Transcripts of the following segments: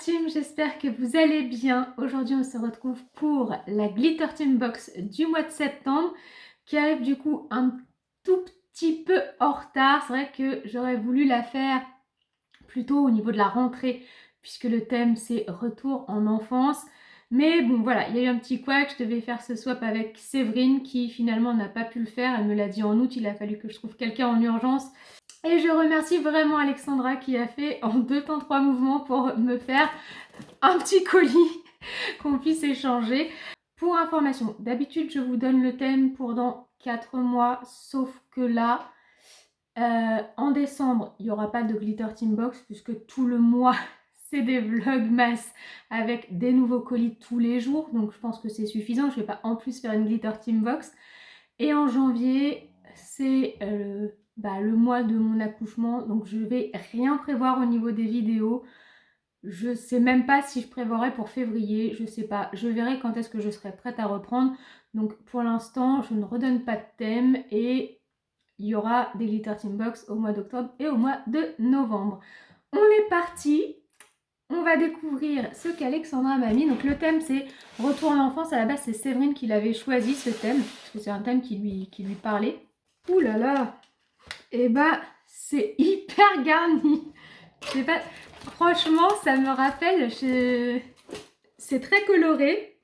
Team, j'espère que vous allez bien. Aujourd'hui on se retrouve pour la Glitter Team Box du mois de septembre qui arrive du coup un tout petit peu en retard. C'est vrai que j'aurais voulu la faire plutôt au niveau de la rentrée puisque le thème c'est retour en enfance. Mais bon voilà, il y a eu un petit couac, je devais faire ce swap avec Séverine qui finalement n'a pas pu le faire. Elle me l'a dit en août, il a fallu que je trouve quelqu'un en urgence. Et je remercie vraiment Alexandra qui a fait en 2 temps 3 mouvements pour me faire un petit colis qu'on puisse échanger. Pour information, d'habitude je vous donne le thème pour dans 4 mois, sauf que là, en décembre, il n'y aura pas de Glitter Team Box puisque tout le mois c'est des vlogmas avec des nouveaux colis tous les jours. Donc je pense que c'est suffisant, je ne vais pas en plus faire une Glitter Team Box. Et en janvier, c'est le mois de mon accouchement, donc je vais rien prévoir au niveau des vidéos. Je sais même pas si je prévoirai pour février, je sais pas. Je verrai quand est-ce que je serai prête à reprendre. Donc pour l'instant, je ne redonne pas de thème et il y aura des Glitter Team Box au mois d'octobre et au mois de novembre. On est parti. On va découvrir ce qu'Alexandra m'a mis. Donc le thème c'est Retour en enfance. À la base c'est Séverine qui l'avait choisi ce thème. Parce que c'est un thème qui lui parlait. Ouh là là. Et bah c'est hyper garni. Je sais pas. Franchement ça me rappelle. C'est très coloré.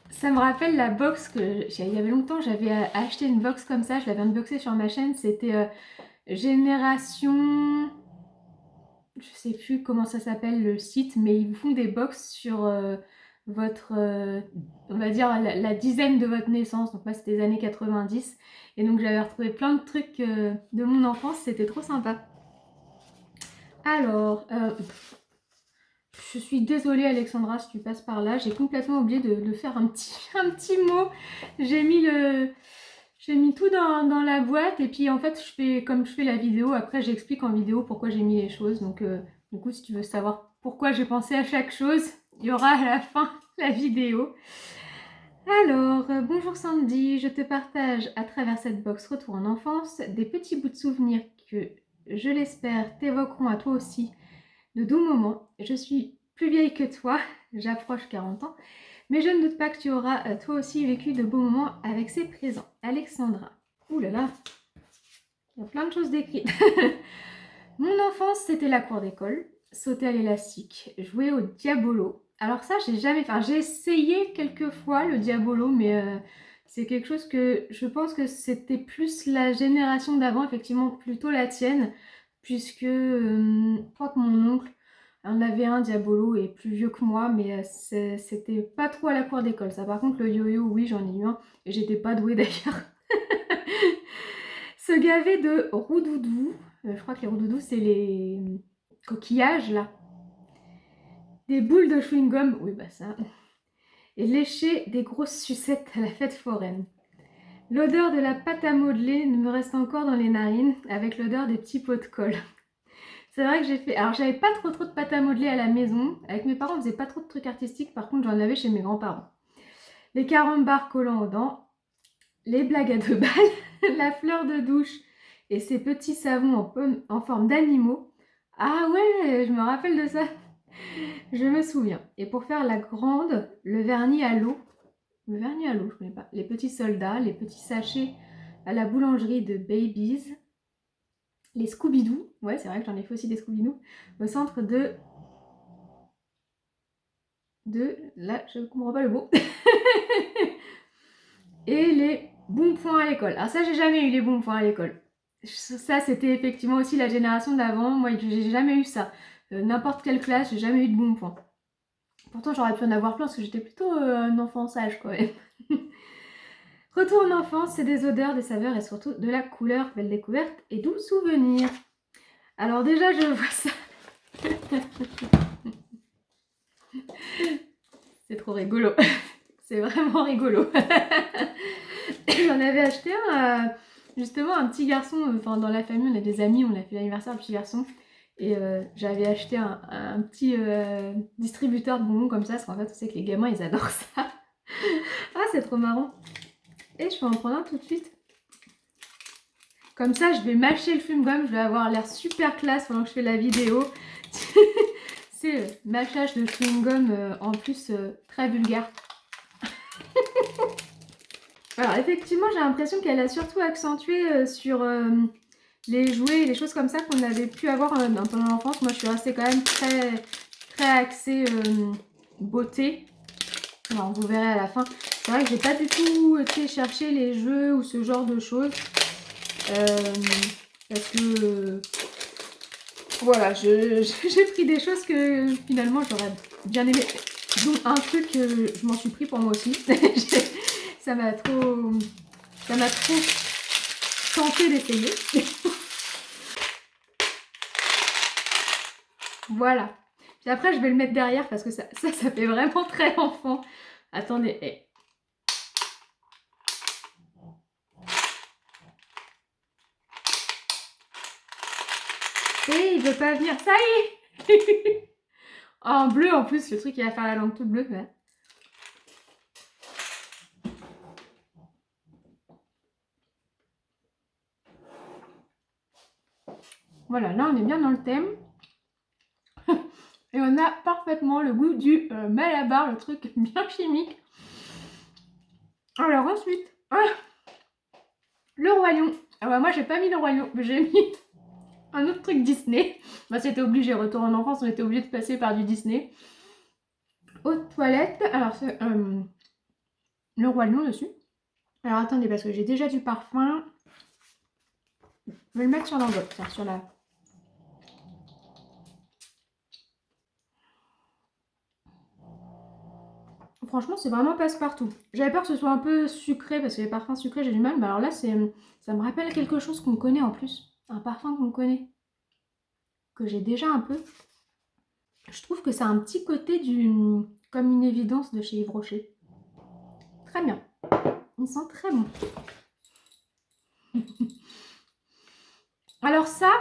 Ça me rappelle la box que il y avait longtemps j'avais acheté une box comme ça. Je l'avais unboxée sur ma chaîne. C'était Génération... Je sais plus comment ça s'appelle le site, mais ils vous font des box sur votre, on va dire la dizaine de votre naissance. Donc moi c'était les années 90 et donc j'avais retrouvé plein de trucs de mon enfance, c'était trop sympa. Alors, je suis désolée Alexandra si tu passes par là, j'ai complètement oublié de faire un petit mot. J'ai mis tout dans la boîte et puis en fait comme je fais la vidéo, après j'explique en vidéo pourquoi j'ai mis les choses. Donc du coup si tu veux savoir pourquoi j'ai pensé à chaque chose, il y aura à la fin la vidéo. Alors, bonjour Sandy, je te partage à travers cette box Retour en enfance des petits bouts de souvenirs que, je l'espère, t'évoqueront à toi aussi de doux moments. Je suis plus vieille que toi, j'approche 40 ans, mais je ne doute pas que tu auras toi aussi vécu de beaux moments avec ces présents. Alexandra. Ouh là là, il y a plein de choses décrites. Mon enfance, c'était la cour d'école, sauter à l'élastique, jouer au diabolo. Alors ça, j'ai jamais... Enfin, j'ai essayé quelques fois le diabolo, mais c'est quelque chose que je pense que c'était plus la génération d'avant, effectivement, plutôt la tienne, puisque je crois que mon oncle en avait un diabolo et plus vieux que moi, mais c'était pas trop à la cour d'école. Ça, par contre, le yo-yo, oui, j'en ai eu un, et j'étais pas douée d'ailleurs. Se gaver de roux-doudou. Je crois que les roux-doudou, c'est les coquillages, là. Des boules de chewing-gum. Oui, bah ça. Et lécher des grosses sucettes à la fête foraine. L'odeur de la pâte à modeler me reste encore dans les narines, avec l'odeur des petits pots de colle. C'est vrai que j'ai fait... Alors, j'avais pas trop de pâte à modeler à la maison. Avec mes parents, on faisait pas trop de trucs artistiques. Par contre, j'en avais chez mes grands-parents. Les carambars collants aux dents. Les blagues à 2 balles. La fleur de douche. Et ces petits savons en forme d'animaux. Ah ouais, je me rappelle de ça. Je me souviens. Et pour faire la grande, le vernis à l'eau. Le vernis à l'eau, je connais pas. Les petits soldats, les petits sachets à la boulangerie de Babies. Les Scooby-Doo. Ouais, c'est vrai que j'en ai fait aussi des Scooby-Doo. Au centre de... Là, je ne comprends pas le mot. Et les bons points à l'école. Alors ça, j'ai jamais eu les bons points à l'école. Ça, c'était effectivement aussi la génération d'avant. Moi, j'ai jamais eu ça. N'importe quelle classe, j'ai jamais eu de bons points. Pourtant, j'aurais pu en avoir plein parce que j'étais plutôt un enfant sage quand même. Retour en enfance, c'est des odeurs, des saveurs et surtout de la couleur. Belle découverte et doux souvenirs. Alors déjà, je vois ça. C'est trop rigolo. C'est vraiment rigolo. J'en avais acheté un, justement un petit garçon, enfin dans la famille on a des amis, on a fait l'anniversaire d'un petit garçon et j'avais acheté un petit distributeur de bonbons comme ça, parce qu'en fait on sait que les gamins ils adorent ça. Ah c'est trop marrant. Et je peux en prendre un tout de suite. Comme ça je vais mâcher le fume-gomme, je vais avoir l'air super classe pendant que je fais la vidéo. sais, mâchage de chewing-gum en plus très vulgaire. Alors effectivement, j'ai l'impression qu'elle a surtout accentué sur les jouets et les choses comme ça qu'on avait pu avoir pendant l'enfance. Moi, je suis restée quand même très axée beauté. Alors, vous verrez à la fin. C'est vrai que j'ai pas du tout été chercher les jeux ou ce genre de choses. Parce que voilà, j'ai pris des choses que finalement j'aurais bien aimé. Donc un truc, je m'en suis pris pour moi aussi. ça m'a trop tenté d'essayer. Voilà. Puis après, je vais le mettre derrière parce que ça fait vraiment très enfant. Attendez. Hey. Et il veut pas venir. Ça y est. En bleu en plus, le truc il va faire la langue toute bleue. Ouais. Voilà, là on est bien dans le thème. Et on a parfaitement le goût du Malabar, le truc bien chimique. Alors ensuite, le Roi Lion. Alors moi j'ai pas mis le Roi Lion, j'ai mis un autre truc Disney. Bah, c'était obligé, retour en enfance, on était obligé de passer par du Disney. Aux toilettes, alors c'est le Roi Lion dessus. Alors attendez, parce que j'ai déjà du parfum. Je vais le mettre sur l'enveloppe, sur la... Franchement, c'est vraiment passe-partout. J'avais peur que ce soit un peu sucré, parce que les parfums sucrés, j'ai du mal. Mais alors là, ça me rappelle quelque chose qu'on connaît en plus. Un parfum qu'on connaît. Que j'ai déjà un peu. Je trouve que ça a un petit côté comme une évidence de chez Yves Rocher. Très bien. Il sent très bon. Alors ça,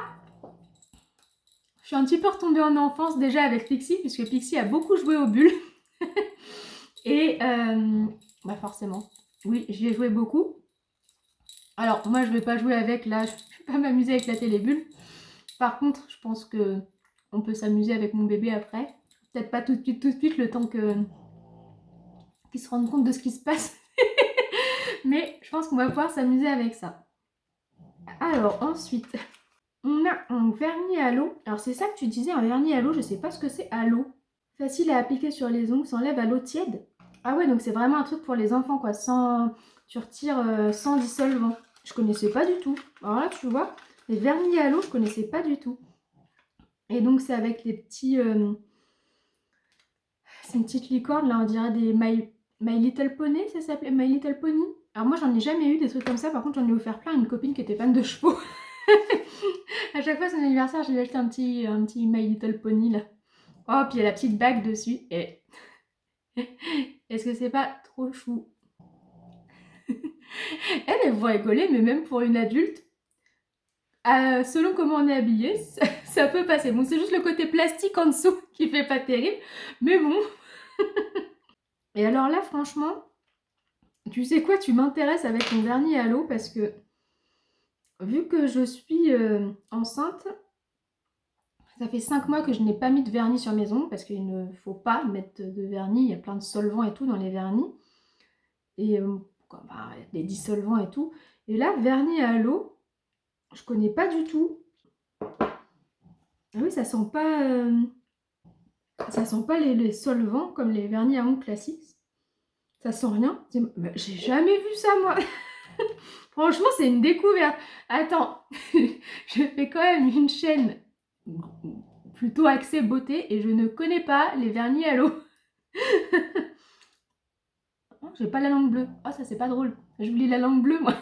je suis un petit peu retombée en enfance déjà avec Pixie, puisque Pixie a beaucoup joué aux bulles. Et bah forcément, oui, j'y ai joué beaucoup. Alors moi je vais pas jouer avec, là je vais pas m'amuser avec la télébulle. Par contre, je pense que on peut s'amuser avec mon bébé après. Peut-être pas tout de suite, le temps qu'il se rende compte de ce qui se passe. Mais je pense qu'on va pouvoir s'amuser avec ça. Alors ensuite, on a un vernis à l'eau. Alors c'est ça que tu disais, un vernis à l'eau, je sais pas ce que c'est à l'eau. Facile à appliquer sur les ongles, s'enlève à l'eau tiède. Ah ouais, donc c'est vraiment un truc pour les enfants quoi, tu retires sans dissolvant. Je connaissais pas du tout. Alors là tu vois, les vernis à l'eau je connaissais pas du tout. Et donc c'est avec les petits... c'est une petite licorne là, on dirait des My Little Pony, ça s'appelait My Little Pony. Alors moi j'en ai jamais eu des trucs comme ça, par contre j'en ai offert plein à une copine qui était fan de chevaux. À chaque fois son anniversaire je lui ai acheté un petit My Little Pony là. Oh puis il y a la petite bague dessus et... Est-ce que c'est pas trop chou? Elle vous rigoler, mais même pour une adulte, selon comment on est habillé, ça peut passer. Bon, c'est juste le côté plastique en dessous qui fait pas terrible, mais bon. Et alors là, franchement, tu sais quoi, tu m'intéresses avec mon vernis à l'eau parce que vu que je suis enceinte, ça fait 5 mois que je n'ai pas mis de vernis sur mes ongles parce qu'il ne faut pas mettre de vernis, il y a plein de solvants et tout dans les vernis. Et bah, des dissolvants et tout. Et là, vernis à l'eau, je connais pas du tout. Ah oui, ça sent pas les solvants comme les vernis à ongles classiques. Ça sent rien. J'ai jamais vu ça moi. Franchement, c'est une découverte. Attends, je fais quand même une chaîne plutôt axée beauté et je ne connais pas les vernis à l'eau. Oh, j'ai pas la langue bleue. Oh, ça c'est pas drôle. J'oublie la langue bleue moi.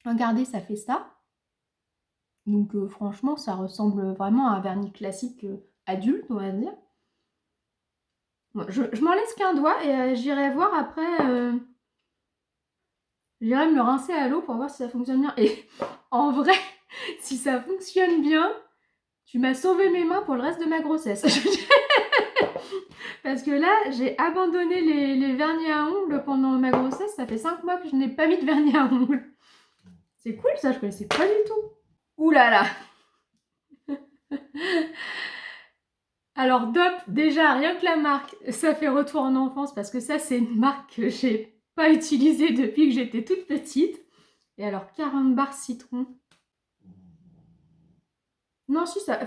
Regardez, ça fait ça. Donc franchement, ça ressemble vraiment à un vernis classique adulte, on va dire. Bon, je m'en laisse qu'un doigt et j'irai voir après. J'irai me le rincer à l'eau pour voir si ça fonctionne bien. Et en vrai, si ça fonctionne bien, tu m'as sauvé mes mains pour le reste de ma grossesse. Parce que là, j'ai abandonné les vernis à ongles pendant ma grossesse. Ça fait 5 mois que je n'ai pas mis de vernis à ongles. C'est cool ça, je connaissais pas du tout. Ouh là là. Alors Dop, déjà rien que la marque, ça fait retour en enfance parce que ça c'est une marque que j'ai pas utilisée depuis que j'étais toute petite. Et alors carambar citron. Non si ça,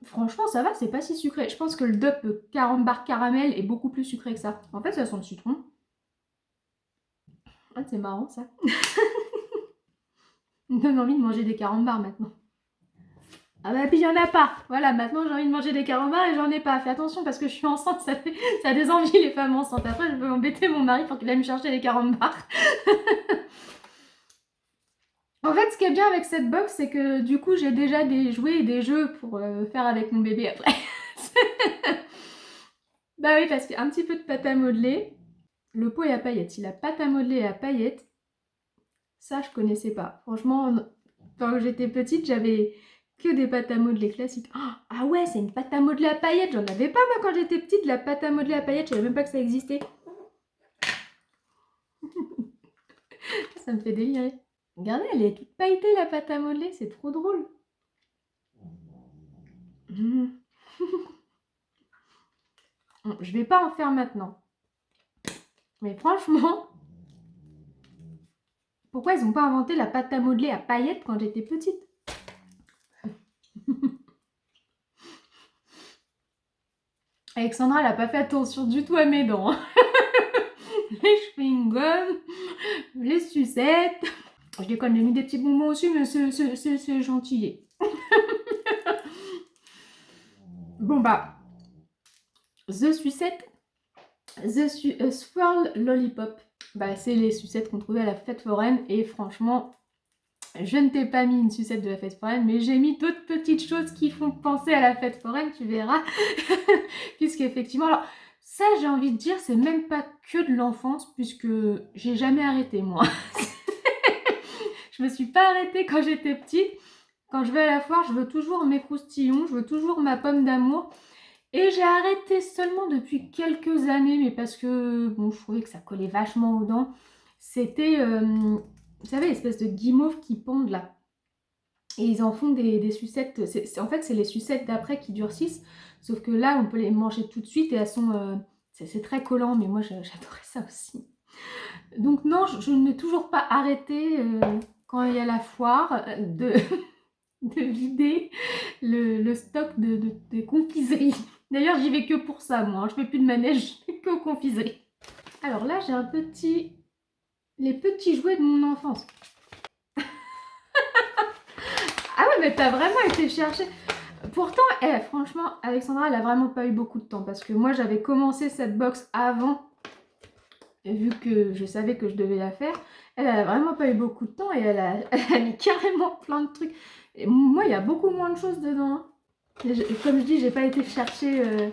franchement ça va, c'est pas si sucré. Je pense que le Dop carambar caramel est beaucoup plus sucré que ça. En fait ça sent le citron. Ah, c'est marrant ça. Ça me donne envie de manger des carambars maintenant. Ah bah puis il y en a pas. Voilà, maintenant j'ai envie de manger des carambars et j'en ai pas. Fais attention parce que je suis enceinte, ça a des envies les femmes enceintes. Après je peux embêter mon mari pour qu'il aille me chercher les carambars. En fait, ce qui est bien avec cette box, c'est que du coup j'ai déjà des jouets et des jeux pour faire avec mon bébé après. Bah oui, parce qu'il y a un petit peu de pâte à modeler. Le pot est à paillettes. Il a pâte à modeler et à paillettes. Ça, je connaissais pas. Franchement, quand j'étais petite, j'avais que des pâtes à modeler classiques. Ah ouais, c'est une pâte à modeler à paillettes. J'en avais pas moi quand j'étais petite, de la pâte à modeler à paillettes. Je savais même pas que ça existait. Ça me fait délirer. Regardez, elle est toute pailletée la pâte à modeler. C'est trop drôle. Je vais pas en faire maintenant. Mais franchement, pourquoi ils ont pas inventé la pâte à modeler à paillettes quand j'étais petite? Alexandra, elle a pas fait attention du tout à mes dents. Les chewing-gums, les sucettes. Je déconne, j'ai mis des petits bonbons aussi, mais c'est gentil. Bon bah, The Sucette, Swirl Lollipop. Bah, c'est les sucettes qu'on trouvait à la fête foraine. Et franchement, je ne t'ai pas mis une sucette de la fête foraine, mais j'ai mis d'autres petites choses qui font penser à la fête foraine, tu verras. Puisqu'effectivement, alors ça j'ai envie de dire, c'est même pas que de l'enfance, puisque j'ai jamais arrêté moi. Je me suis pas arrêtée quand j'étais petite. Quand je vais à la foire, je veux toujours mes croustillons, je veux toujours ma pomme d'amour. Et j'ai arrêté seulement depuis quelques années, mais parce que bon, je trouvais que ça collait vachement aux dents. C'était, vous savez, l'espèce de guimauve qui pendent là. Et ils en font des sucettes. En fait, c'est les sucettes d'après qui durcissent. Sauf que là, on peut les manger tout de suite et elles sont... c'est très collant, mais moi, j'adorais ça aussi. Donc non, je n'ai toujours pas arrêté, quand il y a la foire, de vider le stock de confiserie. D'ailleurs, j'y vais que pour ça, moi. Je fais plus de manège, je fais que aux confiseries. Alors là, j'ai les petits jouets de mon enfance. Ah ouais, mais t'as vraiment été chercher. Pourtant, franchement, Alexandra, elle a vraiment pas eu beaucoup de temps parce que moi, j'avais commencé cette box avant, vu que je savais que je devais la faire. Elle a vraiment pas eu beaucoup de temps et elle a mis carrément plein de trucs. Et moi, il y a beaucoup moins de choses dedans. Hein. Comme je dis, j'ai pas été chercher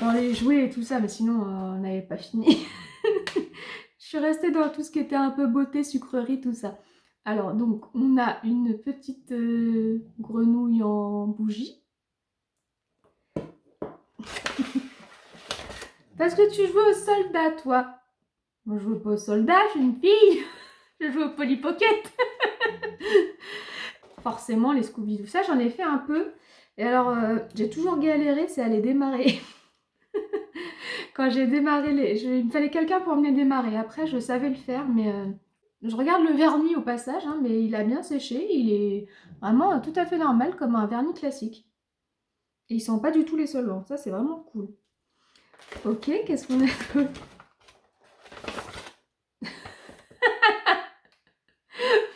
dans les jouets et tout ça, mais sinon, on n'avait pas fini. Je suis restée dans tout ce qui était un peu beauté, sucrerie, tout ça. Alors, donc, on a une petite grenouille en bougie. Parce que tu joues au soldat, toi. Moi, je joue pas au soldat, je suis une fille. Je joue au Polly Pocket. Forcément, les Scooby-Doo. Ça, j'en ai fait un peu. Et alors, j'ai toujours galéré, c'est à les démarrer. Quand j'ai démarré il me fallait quelqu'un pour me les démarrer. Après, je savais le faire, mais... Je regarde le vernis au passage, hein, mais il a bien séché. Il est vraiment tout à fait normal, comme un vernis classique. Et ils sont pas du tout les solvants. Ça, c'est vraiment cool. Ok, qu'est-ce qu'on a d'autre?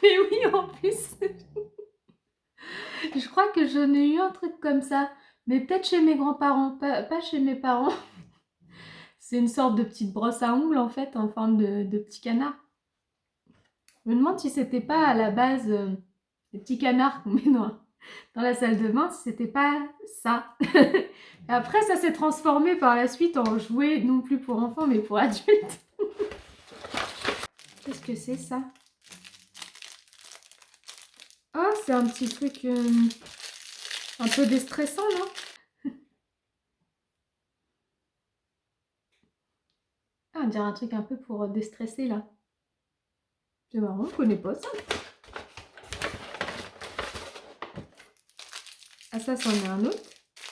Mais oui, en plus. Je crois que j'en ai eu un truc comme ça. Mais peut-être chez mes grands-parents, pas chez mes parents. C'est une sorte de petite brosse à ongles, en fait, en forme de petit canard. Je me demande si c'était pas à la base des petits canards qu'on met dans la salle de bain, si c'était pas ça. Après, ça s'est transformé par la suite en jouet, non plus pour enfants, mais pour adultes. Qu'est-ce que c'est ça? Oh, c'est un petit truc un peu déstressant, non? Ah, on dirait un truc un peu pour déstresser, là. C'est marrant, je connais pas ça. Ah, ça, c'en est un autre.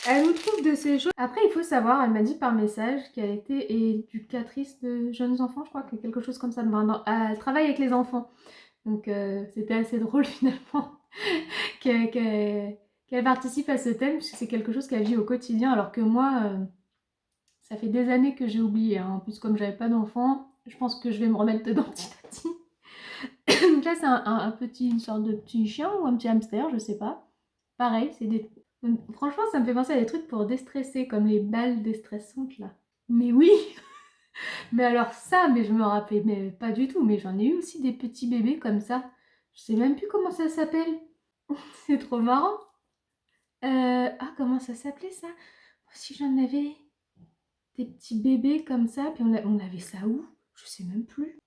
Elle nous trouve de ces choses. Après, il faut savoir, elle m'a dit par message qu'elle était éducatrice de jeunes enfants, je crois, que quelque chose comme ça. Elle travaille avec les enfants. Donc, c'était assez drôle finalement qu'elle participe à ce thème, parce que c'est quelque chose qu'elle vit au quotidien, alors que moi, ça fait des années que j'ai oublié. Hein. En plus, comme j'avais pas d'enfant, je pense que je vais me remettre dedans petit à petit. Donc là, c'est une sorte de petit chien ou un petit hamster, je sais pas. Pareil, c'est des... Franchement, ça me fait penser à des trucs pour déstresser, comme les balles déstressantes là. Mais oui, mais alors ça, mais je me rappelais mais pas du tout, mais j'en ai eu aussi des petits bébés comme ça. Je sais même plus comment ça s'appelle. C'est trop marrant. Ah, comment ça s'appelait ça? Moi aussi j'en avais des petits bébés comme ça, puis on avait ça où? Je sais même plus.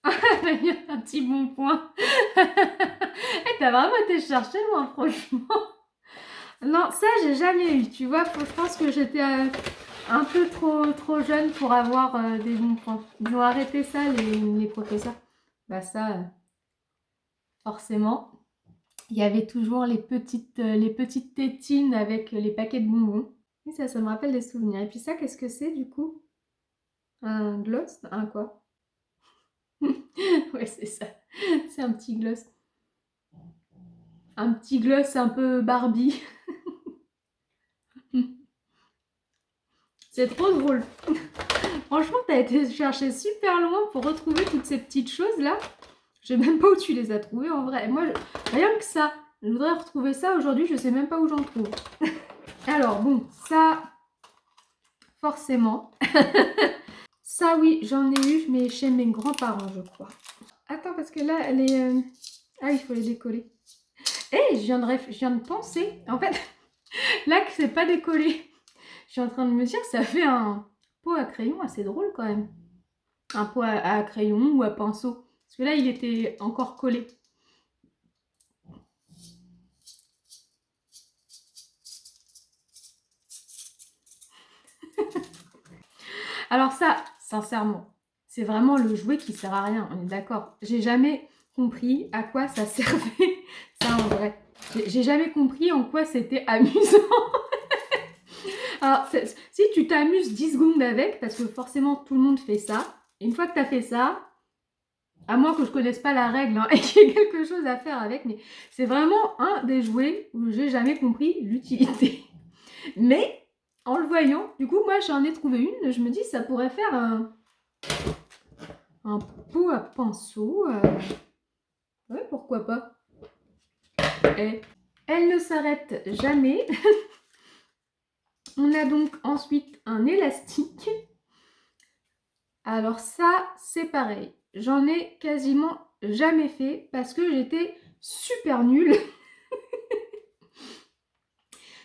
Il y a un petit bon point. Eh, t'as vraiment été chercher loin, franchement. Non, ça j'ai jamais eu, tu vois. Je pense que j'étais un peu trop jeune pour avoir des bons points. Ils ont arrêté ça, les professeurs. Bah ça, forcément. Il y avait toujours les petites tétines avec les paquets de bonbons. Et ça me rappelle des souvenirs. Et puis ça, qu'est-ce que c'est du coup? Un gloss? Un quoi? Ouais, c'est ça. C'est un petit gloss. Un petit gloss un peu Barbie. C'est trop drôle. Franchement, t'as été chercher super loin pour retrouver toutes ces petites choses-là. Je sais même pas où tu les as trouvées en vrai. Moi, rien que ça. Je voudrais retrouver ça aujourd'hui, je sais même pas où j'en trouve. Alors bon, ça, forcément. Ça oui, j'en ai eu, mais chez mes grands-parents, je crois. Attends, parce que là, elle est... Ah, il faut les décoller. Eh, je viens de penser, en fait, là que c'est pas décollé. Je suis en train de me dire que ça fait un pot à crayon assez drôle quand même. Un pot à crayon ou à pinceau. Parce que là, il était encore collé. Alors ça, sincèrement, c'est vraiment le jouet qui sert à rien, on est d'accord. J'ai jamais compris à quoi ça servait, ça en vrai. J'ai jamais compris en quoi c'était amusant. Alors, si tu t'amuses 10 secondes avec, parce que forcément tout le monde fait ça, une fois que tu as fait ça, à moins que je connaisse pas la règle hein, et qu'il y ait quelque chose à faire avec, mais c'est vraiment un des jouets où j'ai jamais compris l'utilité. Mais en le voyant, du coup, moi j'en ai trouvé une, je me dis ça pourrait faire un pot à pinceau. Ouais, pourquoi pas. Et elle ne s'arrête jamais. On a donc ensuite un élastique. Alors ça, c'est pareil. J'en ai quasiment jamais fait parce que j'étais super nulle.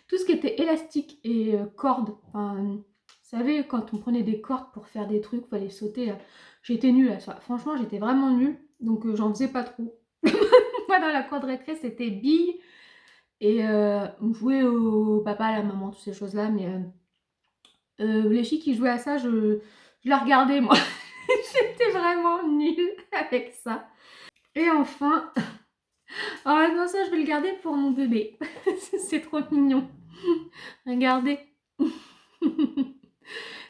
Tout ce qui était élastique et cordes, vous savez, quand on prenait des cordes pour faire des trucs, il fallait sauter, là. J'étais nulle à ça. Franchement, j'étais vraiment nulle, donc j'en faisais pas trop. Moi, dans la cour de récré, c'était billes et on jouait au papa, à la maman, toutes ces choses-là, mais les filles qui jouaient à ça, je la regardais, moi. J'étais vraiment nulle avec ça. Et enfin, oh non, ça, je vais le garder pour mon bébé. C'est trop mignon. Regardez.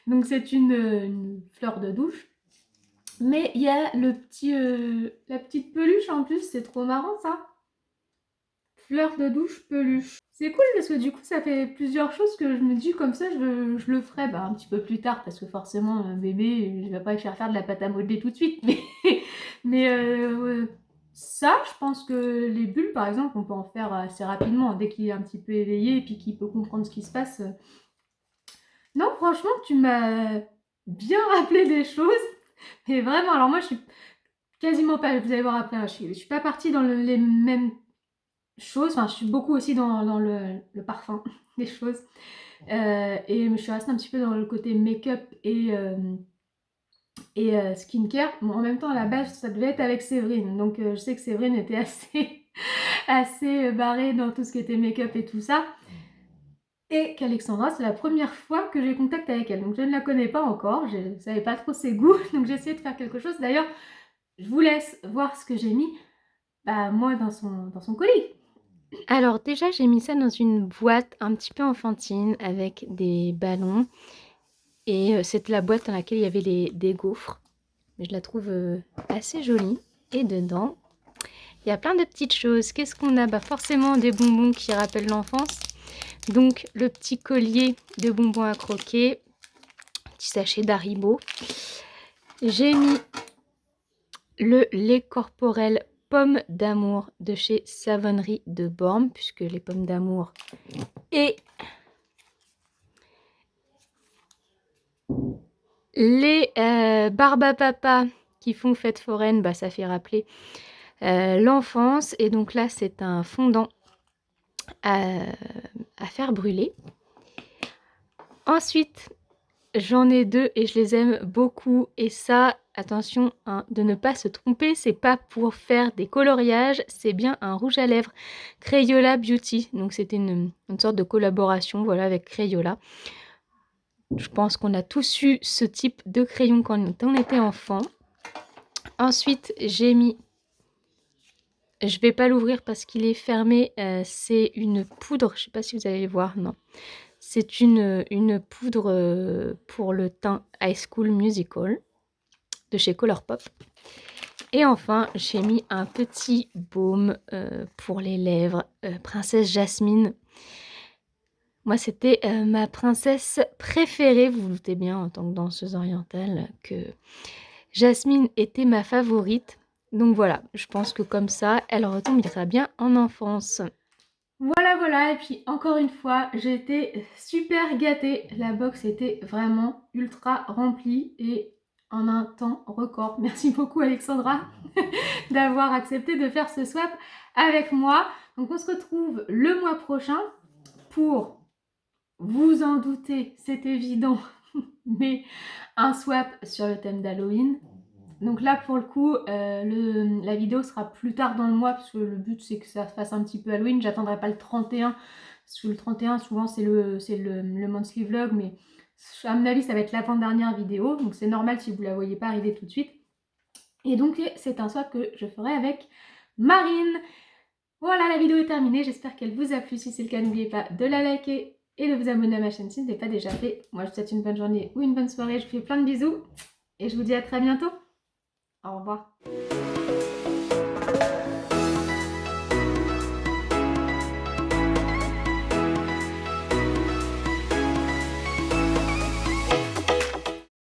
Donc c'est une fleur de douche. Mais il y a la petite peluche en plus, c'est trop marrant ça. Fleur de douche peluche. C'est cool parce que du coup ça fait plusieurs choses que je me dis comme ça je le ferai un petit peu plus tard parce que forcément un bébé je vais pas lui faire de la pâte à modeler tout de suite mais ça je pense que les bulles par exemple on peut en faire assez rapidement dès qu'il est un petit peu éveillé et puis qu'il peut comprendre ce qui se passe. Non franchement tu m'as bien rappelé des choses mais vraiment alors moi je suis quasiment pas, vous allez voir après, hein, je suis pas partie dans les mêmes choses, enfin je suis beaucoup aussi dans le parfum des choses et je suis restée un petit peu dans le côté make-up et skincare. Bon, en même temps à la base ça devait être avec Séverine, donc je sais que Séverine était assez assez barrée dans tout ce qui était make-up et tout ça, et qu'Alexandra c'est la première fois que j'ai contact avec elle, donc je ne la connais pas encore, je ne savais pas trop ses goûts, donc j'ai essayé de faire quelque chose. D'ailleurs je vous laisse voir ce que j'ai mis moi dans son colis. Alors déjà, j'ai mis ça dans une boîte un petit peu enfantine avec des ballons. Et c'était la boîte dans laquelle il y avait des gaufres. Mais je la trouve assez jolie. Et dedans, il y a plein de petites choses. Qu'est-ce qu'on a? Bah forcément des bonbons qui rappellent l'enfance. Donc le petit collier de bonbons à croquer. Petit sachet d'Haribo. J'ai mis le lait corporel pommes d'amour de chez Savonnerie de Bormes, puisque les pommes d'amour et les Barbapapa qui font fête foraine, bah, ça fait rappeler l'enfance. Et donc là, c'est un fondant à faire brûler. Ensuite, j'en ai deux et je les aime beaucoup. Et ça, attention hein, de ne pas se tromper, c'est pas pour faire des coloriages, c'est bien un rouge à lèvres Crayola Beauty. Donc c'était une sorte de collaboration voilà, avec Crayola. Je pense qu'on a tous eu ce type de crayon quand on était enfant. Ensuite, j'ai mis... Je vais pas l'ouvrir parce qu'il est fermé. C'est une poudre. Je sais pas si vous allez voir. Non. C'est une poudre pour le teint High School Musical de chez Colourpop. Et enfin, j'ai mis un petit baume pour les lèvres. Princesse Jasmine. Moi, c'était ma princesse préférée. Vous vous doutez bien, en tant que danseuse orientale, que Jasmine était ma favorite. Donc voilà, je pense que comme ça, elle retombera bien en enfance. Voilà, et puis encore une fois, j'ai été super gâtée. La box était vraiment ultra remplie et en un temps record. Merci beaucoup Alexandra d'avoir accepté de faire ce swap avec moi. Donc on se retrouve le mois prochain pour, vous en doutez, c'est évident, mais un swap sur le thème d'Halloween. Donc là pour le coup la vidéo sera plus tard dans le mois parce que le but c'est que ça fasse un petit peu Halloween. J'attendrai pas le 31 parce que le 31 souvent c'est le monthly vlog, mais à mon avis ça va être l'avant-dernière vidéo, donc c'est normal si vous la voyez pas arriver tout de suite. Et donc c'est un swap que je ferai avec Marine. Voilà, la vidéo est terminée, j'espère qu'elle vous a plu. Si c'est le cas, n'oubliez pas de la liker et de vous abonner à ma chaîne si ce n'est pas déjà fait. Moi je vous souhaite une bonne journée ou une bonne soirée, je vous fais plein de bisous et je vous dis à très bientôt. Au revoir.